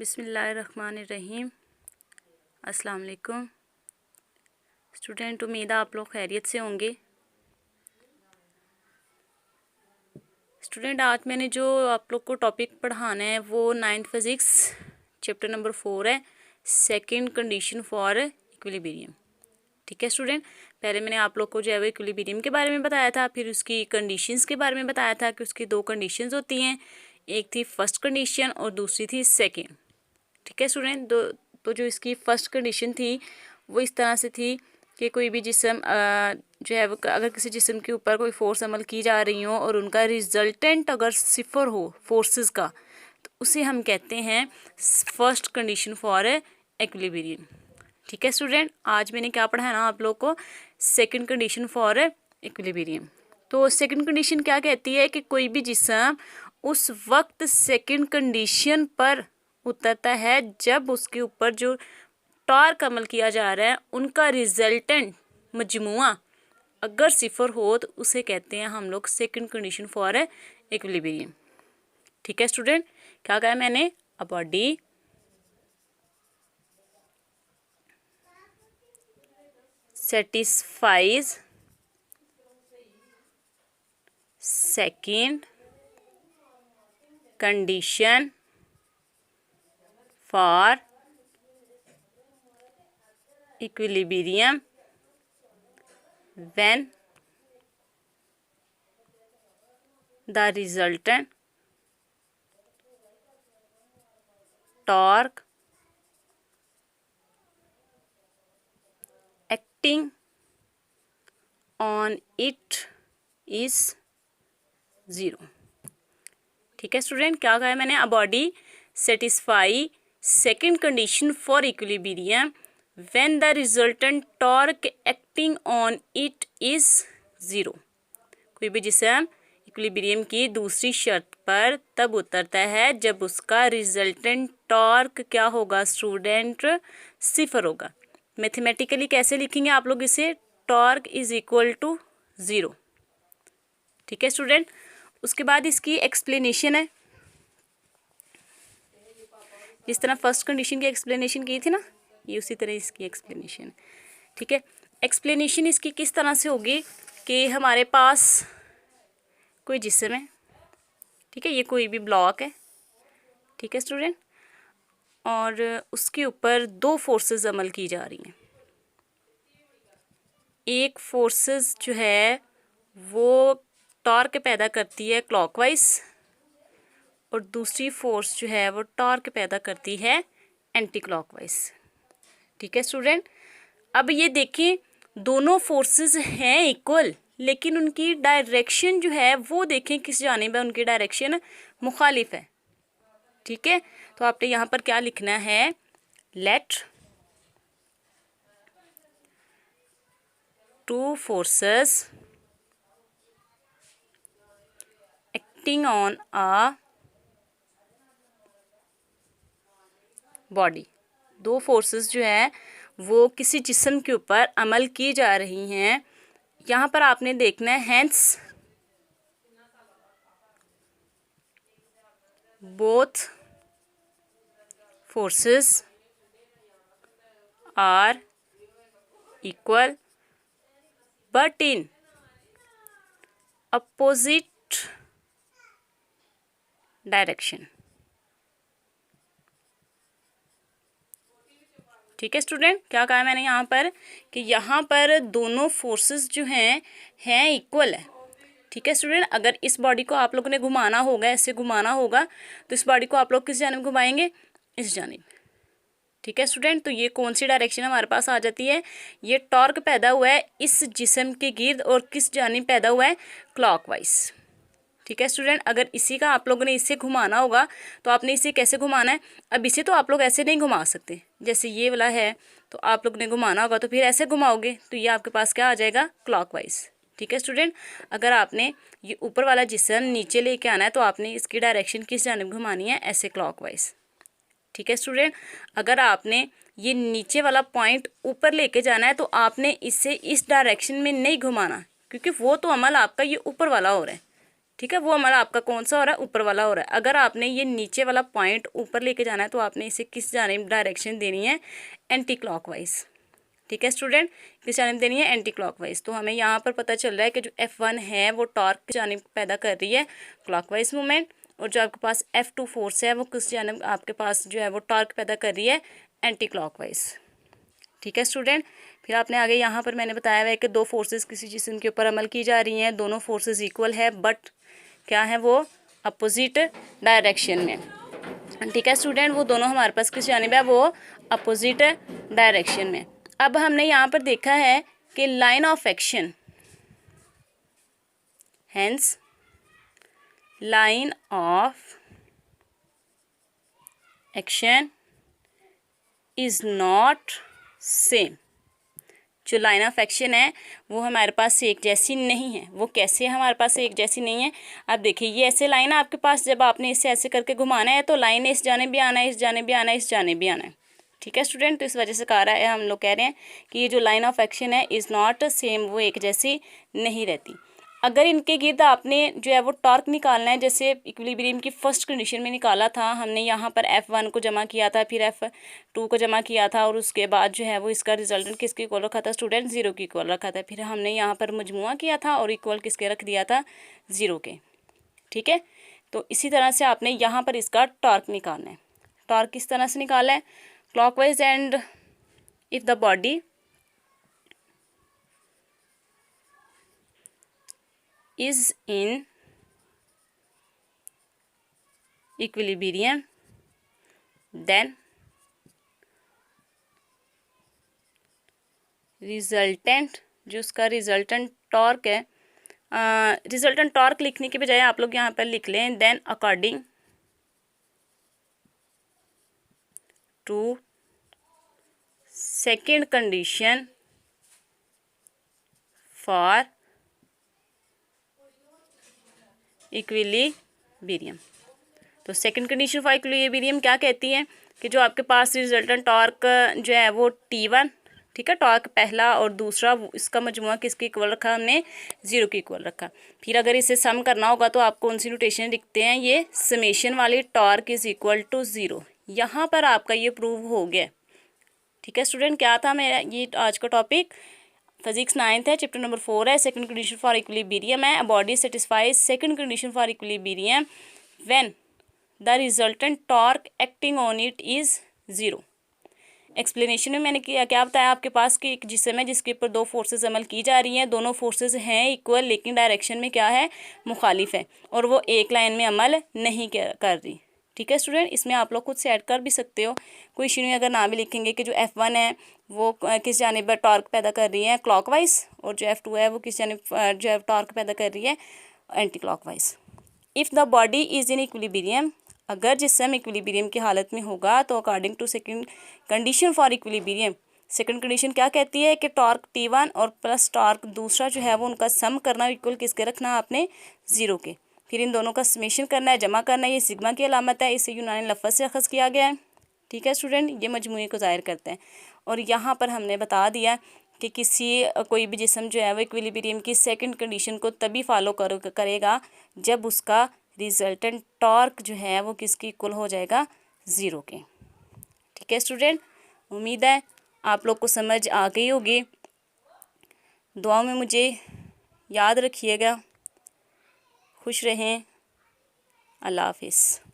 बिस्मिल्लाहिर्रहमानिर्रहीम। अस्सलाम वालेकुम स्टूडेंट, उम्मीद है आप लोग खैरियत से होंगे। स्टूडेंट, आज मैंने जो आप लोग को टॉपिक पढ़ाना है वो 9th फिज़िक्स चैप्टर नंबर 4 है, सेकंड कंडीशन फॉर इक्विलिब्रियम। ठीक है स्टूडेंट, पहले मैंने आप लोग को जो है वो इक्विलिब्रियम के बारे में बताया था, फिर उसकी कंडीशंस के बारे में बताया था कि उसकी दो कंडीशंस होती हैं, एक थी फर्स्ट कंडीशन और दूसरी थी सेकेंड। ठीक है स्टूडेंट, तो जो इसकी फर्स्ट कंडीशन थी वो इस तरह से थी कि कोई भी जिस्म जो है वो अगर किसी जिस्म के ऊपर कोई फोर्स अमल की जा रही हो और उनका रिजल्टेंट अगर सिफर हो फोर्सेस का, तो उसे हम कहते हैं फर्स्ट कंडीशन फॉर इक्विलिब्रियम। ठीक है स्टूडेंट, आज मैंने क्या पढ़ाना आप लोग को, सेकंड कंडीशन फॉर इक्विलिब्रियम। तो सेकंड कंडीशन क्या कहती है कि कोई भी जिस्म उस वक्त सेकंड कंडीशन पर उतरता है जब उसके ऊपर जो टॉर्क अमल किया जा रहा है उनका रिजल्टेंट मजमुआ अगर सिफर हो तो उसे कहते हैं हम लोग सेकंड कंडीशन फॉर इक्विलिब्रियम। ठीक है स्टूडेंट, क्या कहा मैंने, a body satisfies second condition for equilibrium when the resultant torque acting on it is 0। ठीक है स्टूडेंट, क्या कहा है मैंने, a body satisfy second condition for equilibrium when the resultant torque acting on it is 0। कोई भी जिस्म equilibrium की दूसरी शर्त पर तब उतरता है जब उसका रिजल्टेंट टॉर्क क्या होगा स्टूडेंट, सिफर होगा। मैथमेटिकली कैसे लिखेंगे आप लोग इसे, टॉर्क इज इक्वल टू 0। ठीक है स्टूडेंट, उसके बाद इसकी एक्सप्लेनेशन है, जिस तरह फर्स्ट कंडीशन की एक्सप्लेनेशन की थी ना, ये उसी तरह इसकी एक्सप्लेनेशन है। ठीक है, एक्सप्लेनेशन इसकी किस तरह से होगी कि हमारे पास कोई जिस्म है, ठीक है, ये कोई भी ब्लॉक है, ठीक है स्टूडेंट, और उसके ऊपर दो फोर्सेस अमल की जा रही हैं। एक फोर्सेस जो है वो टॉर्क पैदा करती है क्लॉकवाइज और दूसरी फोर्स जो है वो टॉर्क पैदा करती है एंटी क्लॉकवाइज। ठीक है स्टूडेंट, अब ये देखें दोनों फोर्सेस हैं इक्वल, लेकिन उनकी डायरेक्शन जो है वो देखें किस जानिब है, उनकी डायरेक्शन मुखालिफ है। ठीक है, तो आपने यहाँ पर क्या लिखना है, let two forces acting on a body, दो फोर्सेस जो है वो किसी जिस्म के ऊपर अमल की जा रही हैं। यहाँ पर आपने देखना है hence both forces are equal but in opposite direction. ठीक है स्टूडेंट, क्या कहा मैंने यहाँ पर कि यहाँ पर दोनों फोर्सेस जो हैं इक्वल है। ठीक है स्टूडेंट, अगर इस बॉडी को आप लोगों ने घुमाना होगा, ऐसे घुमाना होगा, तो इस बॉडी को आप लोग किस जानिब घुमाएंगे, इस जानिब। ठीक है स्टूडेंट, तो ये कौन सी डायरेक्शन हमारे पास आ जाती है, ये टॉर्क पैदा हुआ है इस जिस्म के गिर्द और किस जानिब पैदा हुआ है, क्लॉकवाइज। ठीक है स्टूडेंट, अगर इसी का आप लोगों ने इससे घुमाना होगा तो आपने इसे कैसे घुमाना है, अब इसे तो आप लोग ऐसे नहीं घुमा सकते, जैसे ये वाला है तो आप लोग ने घुमाना होगा तो फिर ऐसे घुमाओगे तो ये आपके पास क्या आ जाएगा, क्लॉकवाइज। ठीक है स्टूडेंट, अगर आपने ये ऊपर वाला जिस्म नीचे लेके आना है तो आपने इसकी डायरेक्शन किस जानिब घुमानी है, ऐसे क्लॉकवाइज। ठीक है स्टूडेंट, अगर आपने ये नीचे वाला पॉइंट ऊपर लेके जाना है तो आपने इसे इस डायरेक्शन में नहीं घुमाना, क्योंकि वो तो अमल आपका ये ऊपर वाला हो रहा है। ठीक है, वो हमारा आपका कौन सा हो रहा है, ऊपर वाला हो रहा है। अगर आपने ये नीचे वाला पॉइंट ऊपर लेके जाना है तो आपने इसे किस जानिब डायरेक्शन देनी है, एंटी क्लॉकवाइज। ठीक है स्टूडेंट, किस जानिब देनी है, एंटी क्लॉकवाइज। तो हमें यहाँ पर पता चल रहा है कि जो F1 है वो टॉर्क की जानिब पैदा कर रही है क्लॉकवाइज मूवमेंट, और जो आपके पास F2 फोर्स है वो किस जानिब आपके पास जो है वो टॉर्क पैदा कर रही है, एंटी क्लॉकवाइज। ठीक है स्टूडेंट, फिर आपने आगे यहाँ पर मैंने बताया हुआ है कि दो फोर्सेस किसी जिस्म के ऊपर अमल की जा रही हैं, दोनों फोर्सेस इक्वल है बट क्या है वो अपोजिट डायरेक्शन में। ठीक है स्टूडेंट, वो दोनों हमारे पास किस जानिब है, वो अपोजिट डायरेक्शन में। अब हमने यहाँ पर देखा है कि line of action, hence line of action is not same. जो लाइन ऑफ एक्शन है वो हमारे पास एक जैसी नहीं है। वो कैसे हमारे पास एक जैसी नहीं है, अब देखिए ये ऐसे लाइन है आपके पास, जब आपने इसे ऐसे करके घुमाना है तो लाइन इस जाने भी आना है, इस जाने भी आना है, इस जाने भी आना है। ठीक है स्टूडेंट, तो इस वजह से कह रहा है, हम लोग कह रहे हैं कि ये जो लाइन ऑफ एक्शन है इज़ नॉट सेम, वो एक जैसी नहीं रहती। अगर इनके गिर्द आपने जो है वो टॉर्क निकालना है, जैसे इक्विलिब्रियम की फर्स्ट कंडीशन में निकाला था हमने, यहाँ पर F1 को जमा किया था, फिर F2 को जमा किया था, और उसके बाद जो है वो इसका रिजल्टेंट किसके इक्वल रखा था स्टूडेंट, 0 के इक्वल रखा था। फिर हमने यहाँ पर मजमुआ किया था और इक्वल किसके रख दिया था, 0 के। ठीक है, तो इसी तरह से आपने यहाँ पर इसका टॉर्क निकालना है। टॉर्क किस तरह से निकाला है, clockwise, and if the body is in equilibrium then resultant, जो उसका रिजल्टेंट टॉर्क है, रिजल्टेंट टॉर्क लिखने के बजाय आप लोग यहाँ पर लिख लें then according to second condition for equilibrium. तो सेकंड कंडीशन फॉर इक्विलिब्रियम क्या कहती है कि जो आपके पास रिजल्टेंट टॉर्क जो है वो T1, ठीक है, टॉर्क पहला और दूसरा, इसका मजमुआ किसके इक्वल रखा हमने, 0 के इक्वल रखा। फिर अगर इसे सम करना होगा तो आप कौन सी नोटेशन लिखते हैं, ये समेशन वाली, टॉर्क इज इक्वल टू 0। यहाँ पर आपका ये प्रूव हो गया। ठीक है स्टूडेंट, क्या था मेरा ये आज का टॉपिक, फिजिक्स 9th है, चैप्टर नंबर 4 है, सेकंड कंडीशन फॉर इक्विलिब्रियम है। Body satisfies second condition for equilibrium when the resultant torque acting on it is 0। Explanation में मैंने क्या बताया आपके पास कि एक जिस्म है जिसके ऊपर दो फोर्सेस अमल की जा रही हैं, दोनों फोर्सेस हैं इक्वल लेकिन डायरेक्शन में क्या है, मुखालिफ है, और वो एक लाइन में अमल नहीं कर रही। ठीक है स्टूडेंट, इसमें आप लोग खुद से ऐड कर भी सकते हो, कोई इशू नहीं अगर ना भी लिखेंगे कि जो F1 है वो किस जानिब पर टॉर्क पैदा कर रही है, क्लॉकवाइज, और जो F2 है वो किस जानिब जो है टॉर्क पैदा कर रही है, anti clockwise. If the body is in equilibrium, अगर जिस्म इक्विलिब्रियम की हालत में होगा तो according to second condition for equilibrium, second condition क्या कहती है कि टॉर्क T1 और प्लस टॉर्क दूसरा जो है वो उनका सम करना इक्वल किसके रखना आपने, 0 के। फिर इन दोनों का समेशन करना है, जमा करना है, ये सिग्मा की अलामत है, इसे यूनानी लफ्ज़ से अखज़ किया गया है। ठीक है स्टूडेंट, ये मजमूए को ज़ाहिर करते हैं। और यहाँ पर हमने बता दिया कि कोई भी जिस्म जो है वो इक्विलिब्रियम की सेकंड कंडीशन को तभी फॉलो करेगा जब उसका रिजल्टेंट टॉर्क जो है वो किसकी इक्वल हो जाएगा, 0 के। ठीक है स्टूडेंट, उम्मीद है आप लोग को समझ आ गई होगी। दुआओं में मुझे याद रखिएगा। खुश रहें। अल्लाह हाफिज़।